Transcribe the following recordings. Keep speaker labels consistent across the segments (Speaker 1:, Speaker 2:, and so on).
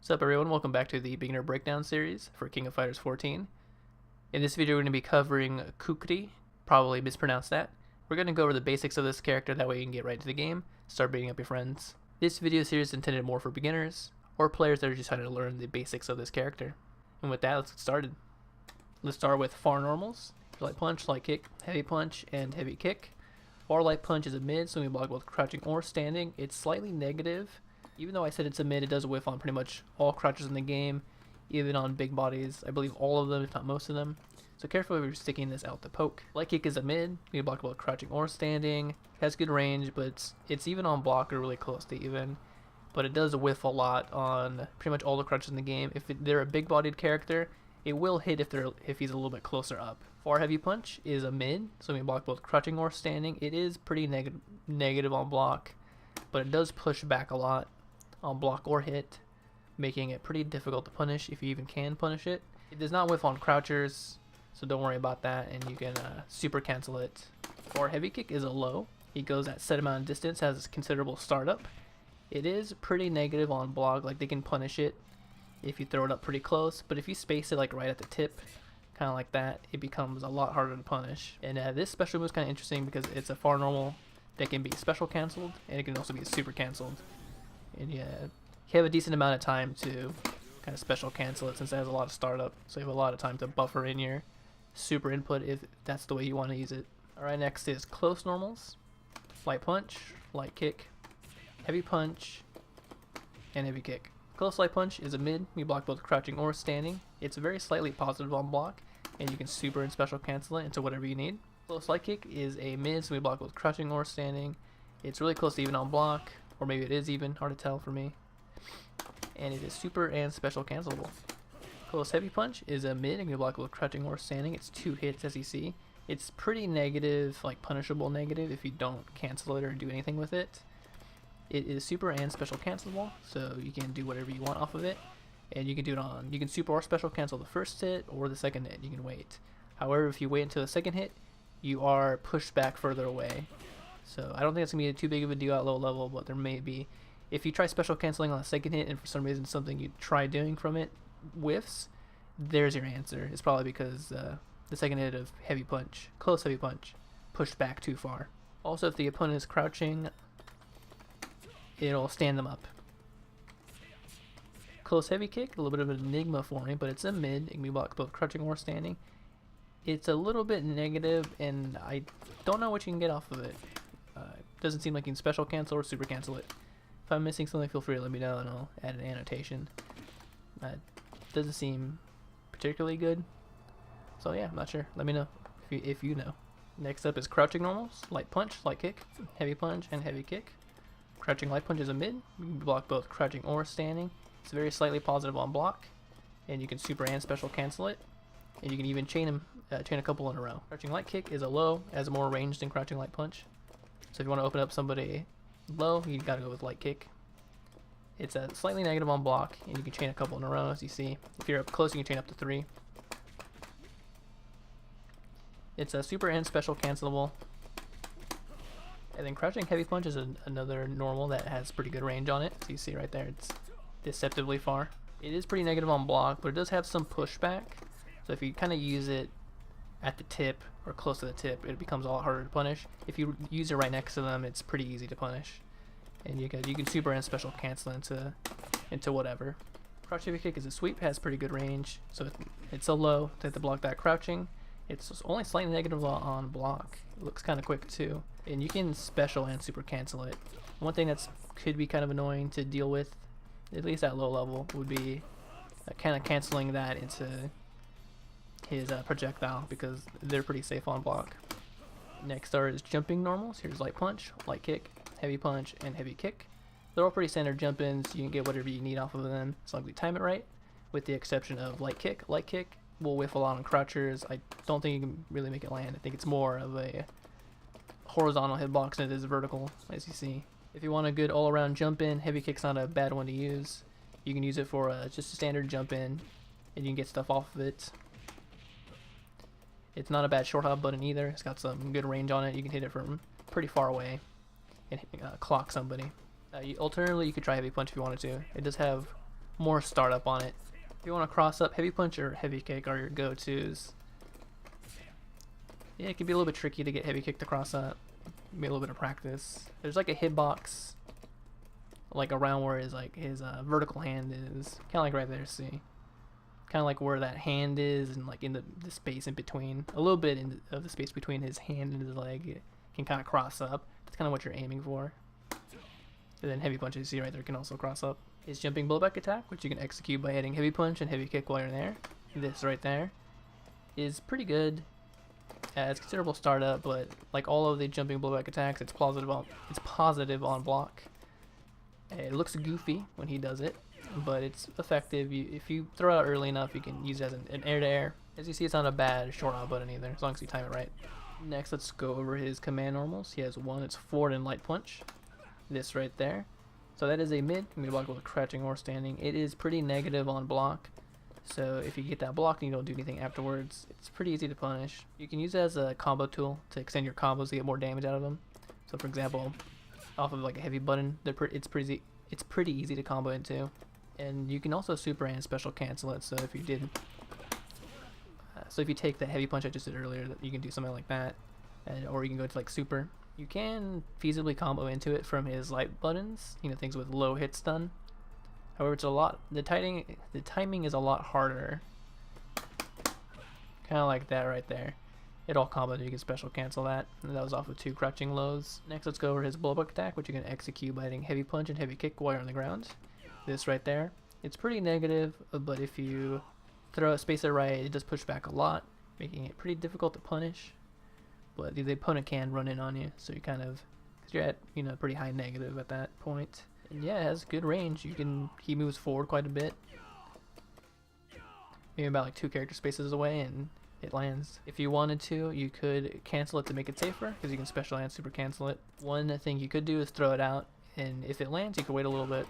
Speaker 1: What's up everyone, welcome back to the Beginner Breakdown series for King of Fighters 14. In this video we're going to be covering Kukri, probably mispronounced that. We're going to go over the basics of this character, that way you can get right into the game, start beating up your friends. This video series is intended more for beginners, or players that are just trying to learn the basics of this character. And with that, let's get started. Let's start with far normals, light punch, light kick, heavy punch, and heavy kick. Far light punch is a mid, so we block both crouching or standing. It's slightly negative. Even though I said it's a mid, it does whiff on pretty much all crouches in the game, even on big bodies. I believe all of them, if not most of them. So careful if you're sticking this out to poke. Light kick is a mid. You can block both crouching or standing. It has good range, but it's even on block or really close to even. But it does whiff a lot on pretty much all the crouches in the game. If they're a big-bodied character, it will hit if he's a little bit closer up. Far heavy punch is a mid, so we can block both crouching or standing. It is pretty negative on block, but it does push back a lot on block or hit, making it pretty difficult to punish if you even can punish it. It does not whiff on crouchers, so don't worry about that, and you can super cancel it. Or heavy kick is a low. He goes at set amount of distance, has considerable startup. It is pretty negative on block, like they can punish it if you throw it up pretty close, but if you space it like right at the tip, kind of like that, it becomes a lot harder to punish. And this special move is kind of interesting because it's a far normal that can be special canceled, and it can also be super canceled. And yeah, you have a decent amount of time to kind of special cancel it since it has a lot of startup. So you have a lot of time to buffer in your super input if that's the way you want to use it. Alright, next is close normals. Light punch, light kick, heavy punch, and heavy kick. Close light punch is a mid. We block both crouching or standing. It's very slightly positive on block, and you can super and special cancel it into whatever you need. Close light kick is a mid, so we block both crouching or standing. It's really close to even on block. Or maybe it is even, hard to tell for me. And it is super and special cancelable. Close heavy punch is a mid and can block with crouching or standing. It's 2 hits as you see. It's pretty negative, like punishable negative if you don't cancel it or do anything with it. It is super and special cancelable, so you can do whatever you want off of it. And you can do it on, you can super or special cancel the first hit or the second hit, you can wait. However, if you wait until the second hit, you are pushed back further away. So I don't think it's going to be too big of a deal at low level, but there may be. If you try special canceling on the second hit and for some reason something you try doing from it whiffs, there's your answer. It's probably because the second hit of heavy punch, close heavy punch, pushed back too far. Also, if the opponent is crouching, it'll stand them up. Close heavy kick, a little bit of an enigma for me, but it's a mid. It can be blocked both crouching or standing. It's a little bit negative, and I don't know what you can get off of it. Doesn't seem like you can special cancel or super cancel it. If I'm missing something, feel free to let me know and I'll add an annotation. Doesn't seem particularly good. So yeah, I'm not sure. Let me know if you know. Next up is crouching normals. Light punch, light kick, heavy punch, and heavy kick. Crouching light punch is a mid. You can block both crouching or standing. It's very slightly positive on block. And you can super and special cancel it. And you can even chain a couple in a row. Crouching light kick is a low, has more range than crouching light punch. So if you want to open up somebody low, you gotta go with light kick. It's a slightly negative on block, and you can chain a couple in a row, as you see. If you're up close, you can chain up to 3. It's a super and special cancelable. And then crouching heavy punch is another normal that has pretty good range on it. So you see right there, it's deceptively far. It is pretty negative on block, but it does have some pushback. So if you kind of use it at the tip or close to the tip, it becomes a lot harder to punish. If you use it right next to them, it's pretty easy to punish. And you can super and special cancel into whatever. Crouch heavy kick is a sweep, has pretty good range, so it's a low to hit the block that crouching. It's only slightly negative on block. It looks kind of quick too, and you can special and super cancel it. One thing that's could be kind of annoying to deal with, at least at low level, would be kind of canceling that into his projectile, because they're pretty safe on block. Next are his jumping normals. Here's light punch, light kick, heavy punch, and heavy kick. They're all pretty standard jump-ins. You can get whatever you need off of them as long as you time it right, with the exception of light kick. Light kick will whiff a lot on crouchers. I don't think you can really make it land. I think it's more of a horizontal hitbox than it is vertical, as you see. If you want a good all-around jump-in, heavy kick's not a bad one to use. You can use it for just a standard jump-in, and you can get stuff off of it. It's not a bad short hop button either. It's got some good range on it. You can hit it from pretty far away and clock somebody. Alternatively, you could try heavy punch if you wanted to. It does have more startup on it. If you want to cross up, heavy punch or heavy kick are your go-tos. Yeah, it can be a little bit tricky to get heavy kick to cross up. Maybe a little bit of practice. There's like a hitbox, like around where his vertical hand is, kind of like right there. See, kind of like where that hand is, and like in the space in between, a little bit of the space between his hand and his leg, it can kind of cross up. That's kind of what you're aiming for. And then heavy punch, you see right there, can also cross up. His jumping blowback attack, which you can execute by hitting heavy punch and heavy kick while you're there. This right there is pretty good. It's considerable startup, but like all of the jumping blowback attacks, it's positive on block. It looks goofy when he does it, but it's effective. If you throw it out early enough, you can use it as an air-to-air. As you see, it's not a bad short out button either, as long as you time it right. Next, let's go over his command normals. He has one, it's forward and light punch. This right there. So that is a mid. You can block with crouching or standing. It is pretty negative on block. So if you get that block and you don't do anything afterwards, it's pretty easy to punish. You can use it as a combo tool to extend your combos to get more damage out of them. So for example, off of like a heavy button, it's pretty easy to combo into. And you can also super and special cancel it. So if you did, if you take the heavy punch I just did earlier, you can do something like that, or you can go to like super. You can feasibly combo into it from his light buttons, things with low hit stun. However, the timing is a lot harder. Kind of like that right there. It all comboed, you can special cancel that. And that was off of 2 crouching lows. Next, let's go over his blowback attack, which you can execute by hitting heavy punch and heavy kick while you're on the ground. This right there. It's pretty negative, but if you throw a spacer right, it does push back a lot, making it pretty difficult to punish. But the opponent can run in on you, so you kind of, because you're at pretty high negative at that point. And yeah, it has good range. He moves forward quite a bit, maybe about like 2 character spaces away, and it lands. If you wanted to, you could cancel it to make it safer, because you can special and super cancel it. One thing you could do is throw it out, and if it lands, you could wait a little bit,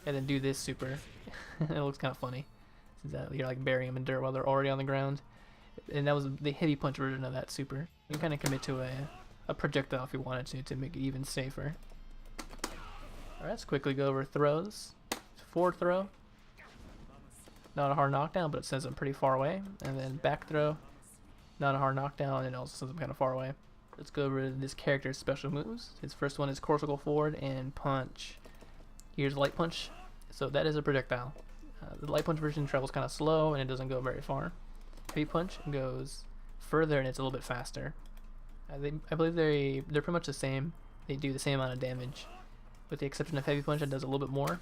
Speaker 1: and then do this super. It looks kind of funny, since you're like burying them in dirt while they're already on the ground. And that was the heavy punch version of that super. You can kind of commit to a projectile if you wanted to make it even safer. Alright, let's quickly go over throws. Forward throw, not a hard knockdown, but it sends them pretty far away. And then back throw, not a hard knockdown, and it also sends them kind of far away. Let's go over this character's special moves. His first one is cortical forward and punch. Here's light punch. So that is a projectile. The light punch version travels kind of slow and it doesn't go very far. Heavy punch goes further and it's a little bit faster. I believe they're pretty much the same. They do the same amount of damage, with the exception of heavy punch that does a little bit more.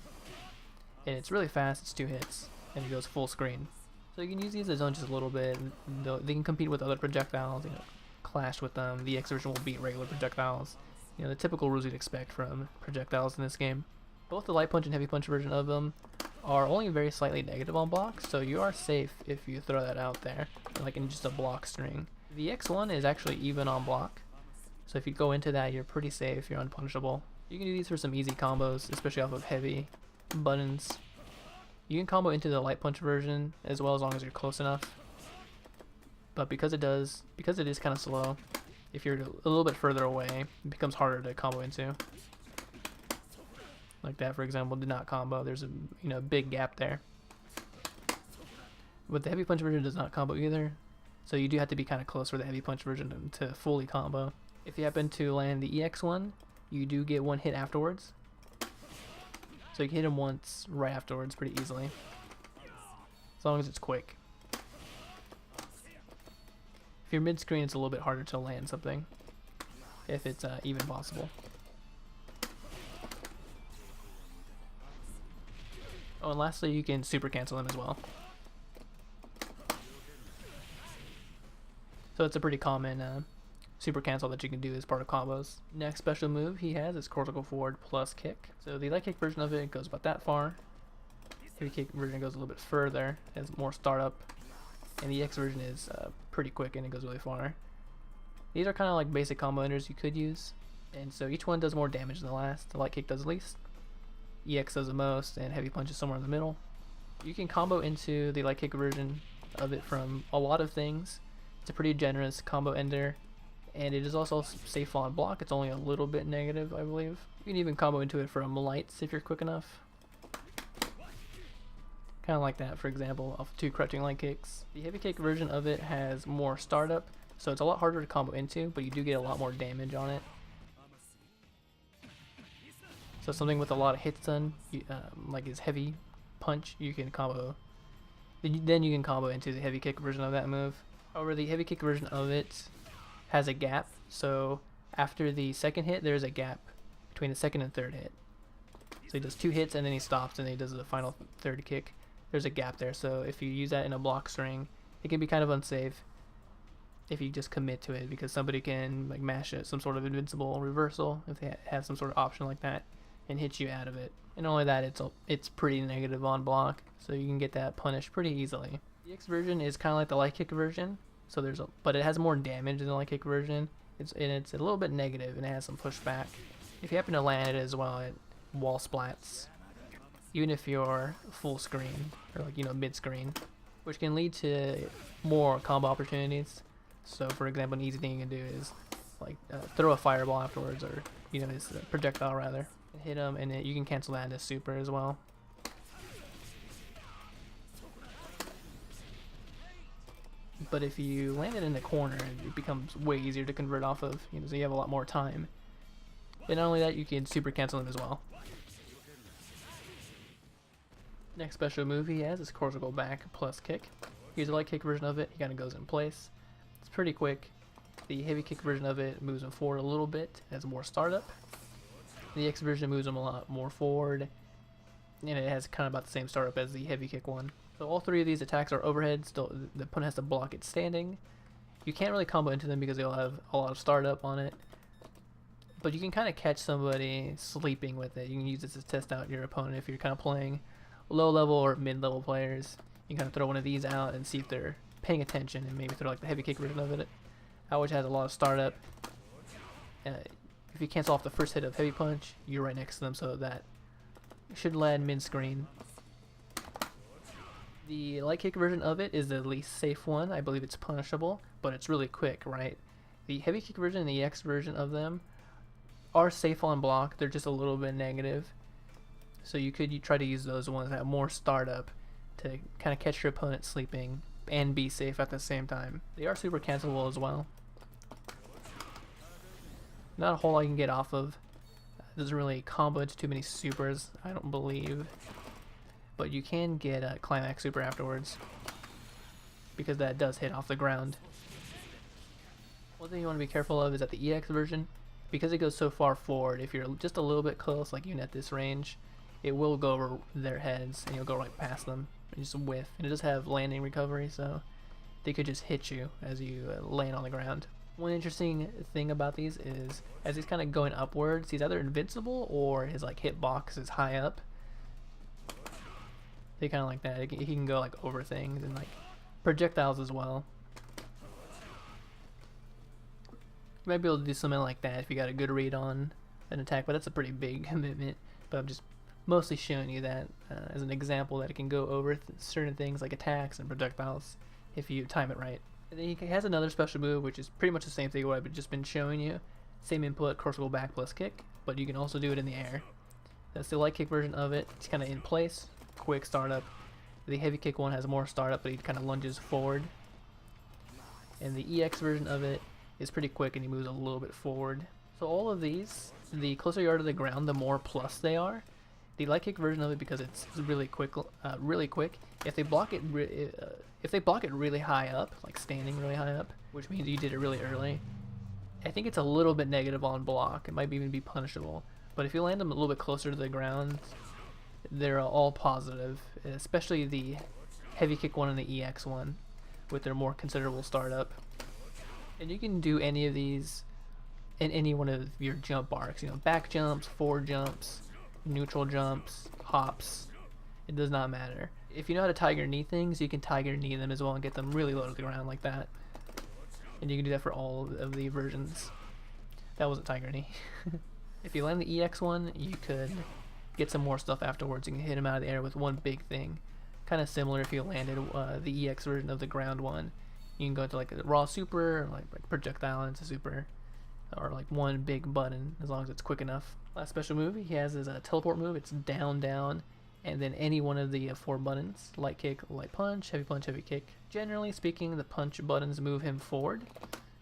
Speaker 1: And it's really fast. It's 2 hits and it goes full screen. So you can use these as on just a little bit. They can compete with other projectiles. Clash with them. The X version will beat regular projectiles. The typical rules you'd expect from projectiles in this game. Both the light punch and heavy punch version of them are only very slightly negative on blocks, so you are safe if you throw that out there, like in just a block string. The X1 is actually even on block, so if you go into that, you're pretty safe, you're unpunishable. You can do these for some easy combos, especially off of heavy buttons. You can combo into the light punch version as well, as long as you're close enough. But because it is kind of slow, if you're a little bit further away, it becomes harder to combo into. Like that, for example, did not combo. There's a big gap there. But the heavy punch version does not combo either, so you do have to be kind of close for the heavy punch version to fully combo. If you happen to land the EX1, you do get 1 hit afterwards. So you can hit him once right afterwards pretty easily, as long as it's quick. If you're mid-screen, it's a little bit harder to land something, if it's even possible. Oh, and lastly, you can super cancel them as well. So it's a pretty common super cancel that you can do as part of combos. Next special move he has is cortical forward plus kick. So the light kick version of it goes about that far. Heavy kick version goes a little bit further, has more startup. And the X version is pretty quick and it goes really far. These are kind of like basic combo enders you could use. And so each one does more damage than the last. The light kick does the least, EX does the most, and heavy punch is somewhere in the middle. You can combo into the light kick version of it from a lot of things. It's a pretty generous combo ender, and it is also safe on block. It's only a little bit negative, I believe. You can even combo into it from lights if you're quick enough. Kind of like that, for example, off 2 crouching light kicks. The heavy kick version of it has more startup, so it's a lot harder to combo into, but you do get a lot more damage on it. So something with a lot of hits done, like his heavy punch, you can combo. Then you can combo into the heavy kick version of that move. However, the heavy kick version of it has a gap, so after the second hit, there's a gap between the second and third hit. So he does 2 hits and then he stops and then he does the final third kick. There's a gap there, so if you use that in a block string, it can be kind of unsafe if you just commit to it, because somebody can like mash it, some sort of invincible reversal if they have some sort of option like that, and hit you out of it. And only that, it's pretty negative on block, so you can get that punished pretty easily. The X version is kind of like the light kick version, so but it has more damage than the light kick version. It's a little bit negative and it has some pushback. If you happen to land it as well, it wall splats, even if you're full screen or like mid screen, which can lead to more combo opportunities. So for example, an easy thing you can do is like throw a fireball afterwards, or his projectile rather, and hit him, and you can cancel that into super as well. But if you land it in the corner, it becomes way easier to convert off of, so you have a lot more time. And not only that, you can super cancel him as well. Next special move he has is Corsical back plus kick. Here's a light kick version of it. He kind of goes in place. It's pretty quick. The heavy kick version of it moves him forward a little bit. It has more startup. The X version moves him a lot more forward, and it has kind of about the same startup as the heavy kick one. So all 3 of these attacks are overhead. Still, the opponent has to block it standing. You can't really combo into them because they'll have a lot of startup on it. But you can kind of catch somebody sleeping with it. You can use this to test out your opponent if you're kind of playing low level or mid level players. You can kind of throw one of these out and see if they're paying attention, and maybe throw like the heavy kick version of it, which has a lot of startup. If you cancel off the first hit of heavy punch, you're right next to them, so that should land mid screen. The light kick version of it is the least safe one. I believe it's punishable, but it's really quick, right? The heavy kick version and the X version of them are safe on block. They're just a little bit negative. So you try to use those ones that have more startup to kind of catch your opponent sleeping and be safe at the same time. They are super cancelable as well. Not a whole lot you can get off of. Doesn't really combo into too many supers, I don't believe. But you can get a Climax super afterwards, because that does hit off the ground. One thing you want to be careful of is that the EX version, because it goes so far forward, if you're just a little bit close, like even at this range, it will go over their heads and you'll go right past them and just whiff. And it does have landing recovery, so they could just hit you as you land on the ground. One interesting thing about these is, as he's kind of going upwards, he's either invincible or his like hitbox is high up. They kind of like that. He can go like over things and like projectiles as well. You might be able to do something like that if you got a good read on an attack, but that's a pretty big commitment. But I'm just mostly showing you that as an example that it can go over certain things like attacks and projectiles if you time it right. And then he has another special move which is pretty much the same thing what I've just been showing you. Same input, Corsical back plus kick, but you can also do it in the air. That's the light kick version of it. It's kind of in place, quick startup. The heavy kick one has more startup, but he kind of lunges forward. And the EX version of it is pretty quick and he moves a little bit forward. So all of these, the closer you are to the ground, the more plus they are. The light kick version of it, because it's really quick, if they block it, really high up, like standing really high up, which means you did it really early, I think it's a little bit negative on block. It might even be punishable. But if you land them a little bit closer to the ground, they're all positive, especially the heavy kick one and the EX one, with their more considerable startup. And you can do any of these in any one of your jump arcs, back jumps, forward jumps, neutral jumps, hops. It does not matter. If you know how to tiger knee things, you can tiger knee them as well and get them really low to the ground like that. And you can do that for all of the versions. That wasn't tiger knee. If you land the EX one, you could get some more stuff afterwards. You can hit him out of the air with one big thing. Kind of similar if you landed the EX version of the ground one. You can go to like a raw super, or like projectile into super, or like one big button, as long as it's quick enough. Last special move he has is a teleport move. It's down, down. and then any one of the 4 buttons: light kick, light punch, heavy kick. Generally speaking, the punch buttons move him forward,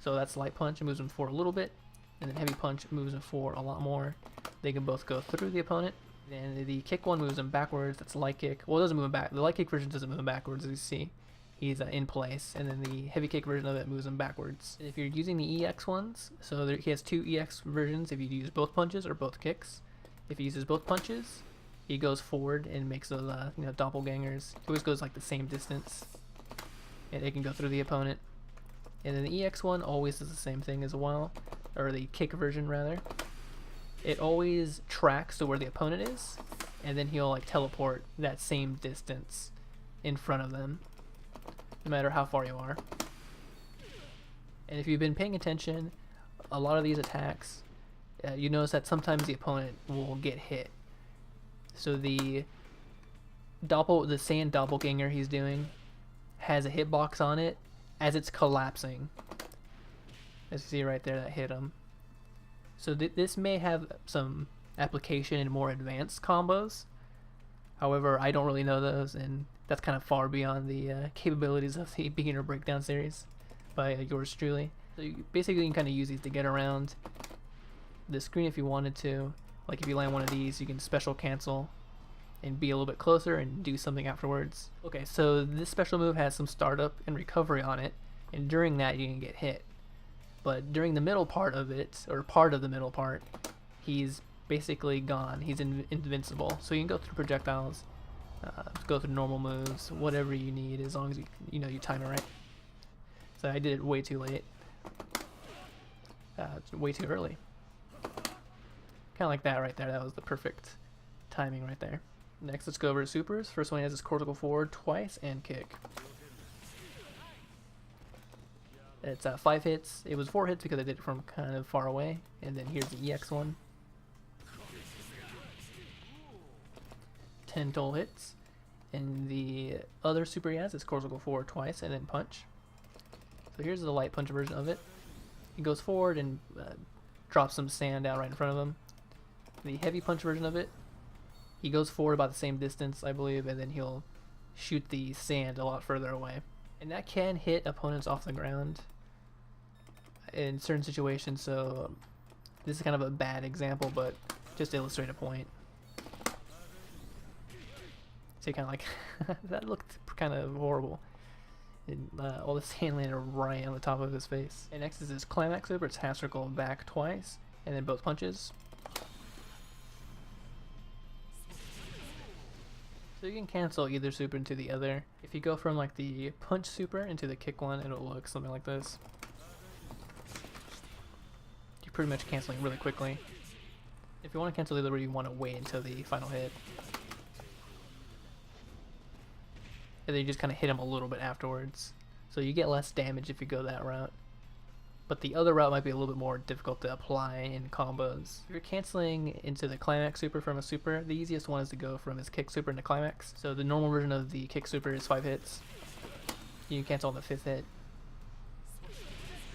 Speaker 1: so that's light punch, it moves him forward a little bit, and then heavy punch moves him forward a lot more. They can both go through the opponent. Then the kick one moves him backwards, that's light kick. Well, it doesn't move him back. The light kick version doesn't move him backwards, as you see. He's in place, and then the heavy kick version of it moves him backwards. And if you're using the EX ones, so he has 2 EX versions if you use both punches or both kicks. If he uses both punches, he goes forward and makes those doppelgangers. He always goes like the same distance, and it can go through the opponent. And then the EX one always does the same thing as well, or the kick version rather. It always tracks to where the opponent is, and then he'll like teleport that same distance in front of them, no matter how far you are. And if you've been paying attention, a lot of these attacks, you notice that sometimes the opponent will get hit. So the sand doppelganger he's doing has a hitbox on it as it's collapsing. As you see right there, that hit him. So this may have some application in more advanced combos. However, I don't really know those, and that's kind of far beyond the capabilities of the beginner breakdown series by yours truly. So basically you can kind of use these to get around the screen if you wanted to. Like if you land one of these, you can special cancel and be a little bit closer and do something afterwards. Okay, so this special move has some startup and recovery on it, and during that you can get hit. But during the middle part of it, or part of the middle part, he's basically gone. He's invincible. So you can go through projectiles, go through normal moves, whatever you need, as long as you time it right. So I did it way too late. Way too early. Kind of like that right there. That was the perfect timing right there. Next, let's go over to supers. First one, he has his cortical forward twice and kick. It's 5 hits. It was 4 hits because I did it from kind of far away. And then here's the EX one. 10 total hits. And the other super he has is cortical forward twice and then punch. So here's the light punch version of it. He goes forward and drops some sand down right in front of him. The heavy punch version of it, he goes forward about the same distance, I believe, and then he'll shoot the sand a lot further away. And that can hit opponents off the ground in certain situations, so this is kind of a bad example, but just to illustrate a point. So kind of like, that looked kind of horrible. And, all the sand landed right on the top of his face. And next is his Climax super. It's half circle back twice, and then both punches. So you can cancel either super into the other. If you go from like the punch super into the kick one, it'll look something like this. You're pretty much canceling really quickly. If you want to cancel the other, you want to wait until the final hit. And then you just kind of hit him a little bit afterwards. So you get less damage if you go that route. But the other route might be a little bit more difficult to apply in combos. If you're canceling into the Climax super from a super, the easiest one is to go from his kick super into Climax. So the normal version of the kick super is 5 hits. You can cancel on the 5th hit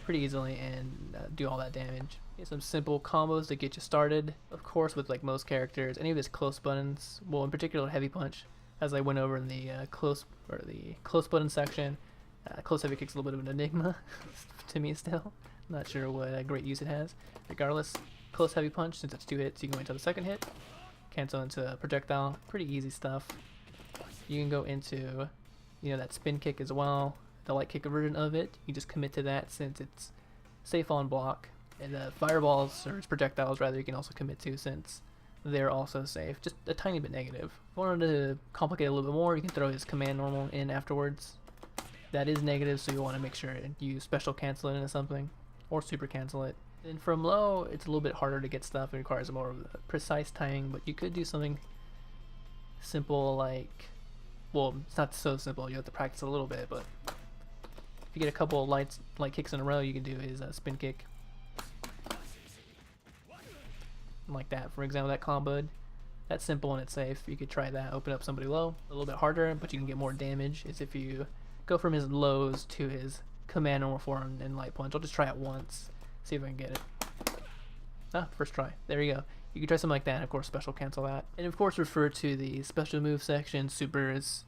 Speaker 1: pretty easily and do all that damage. Get some simple combos to get you started. Of course, with like most characters, any of his close buttons, well in particular heavy punch, as I went over in the close button section. Close heavy kick's a little bit of an enigma to me still. Not sure what great use it has. Regardless, close heavy punch, since it's 2 hits, you can wait until the 2nd hit. Cancel into a projectile. Pretty easy stuff. You can go into, that spin kick as well. The light kick version of it. You just commit to that since it's safe on block. And the fireballs, or projectiles rather, you can also commit to since they're also safe. Just a tiny bit negative. If you wanted to complicate it a little bit more, you can throw his command normal in afterwards. That is negative, so you want to make sure you special cancel it into something, or super cancel it. And from low, it's a little bit harder to get stuff. It requires more of a precise timing, but you could do something simple like, well, it's not so simple. You have to practice a little bit, but if you get a couple of light kicks in a row, you can do his spin kick. Like that, for example, that comboed. That's simple and it's safe. You could try that, open up somebody low. A little bit harder, but you can get more damage. Is if you go from his lows to his command normal form and light punch. I'll just try it once, see if I can get it. First try. There you go. You can try something like that, and of course special cancel that. And of course refer to the special move section, supers,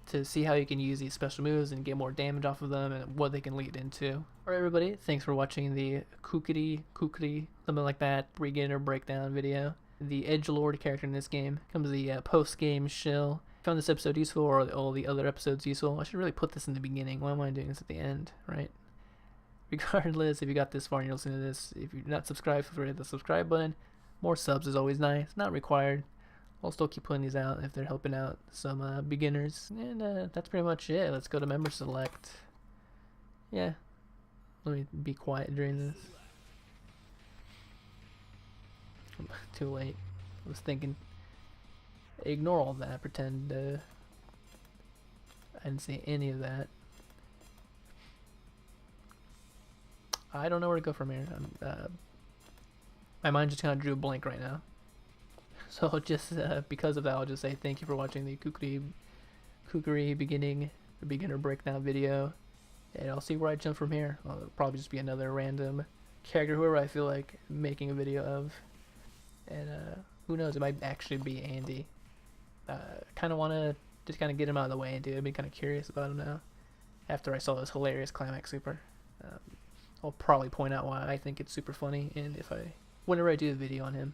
Speaker 1: to see how you can use these special moves and get more damage off of them and what they can lead into. Alright everybody, thanks for watching the Kukri, something like that, beginner breakdown video. The edgelord character in this game comes the post-game shill. Found this episode useful, or all the other episodes useful. I should really put this in the beginning. Why am I doing this at the end, right? Regardless, if you got this far and you're listening to this, if you're not subscribed, feel free to hit the subscribe button. More subs is always nice. Not required. I'll still keep putting these out if they're helping out some beginners. And that's pretty much it. Let's go to member select. Yeah. Let me be quiet during this. Too late. I was thinking. Ignore all that. Pretend I didn't see any of that. I don't know where to go from here. My mind just kind of drew a blank right now. So just because of that, I'll just say thank you for watching the Kukri beginner breakdown video, and I'll see where I jump from here. It'll probably just be another random character, whoever I feel like making a video of, and who knows, it might actually be Andy. Kind of want to just kind of get him out of the way, and I've been kind of curious about him now after I saw this hilarious Climax super. I'll probably point out why I think it's super funny, and whenever I do a video on him.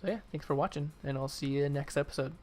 Speaker 1: So yeah, thanks for watching, and I'll see you next episode.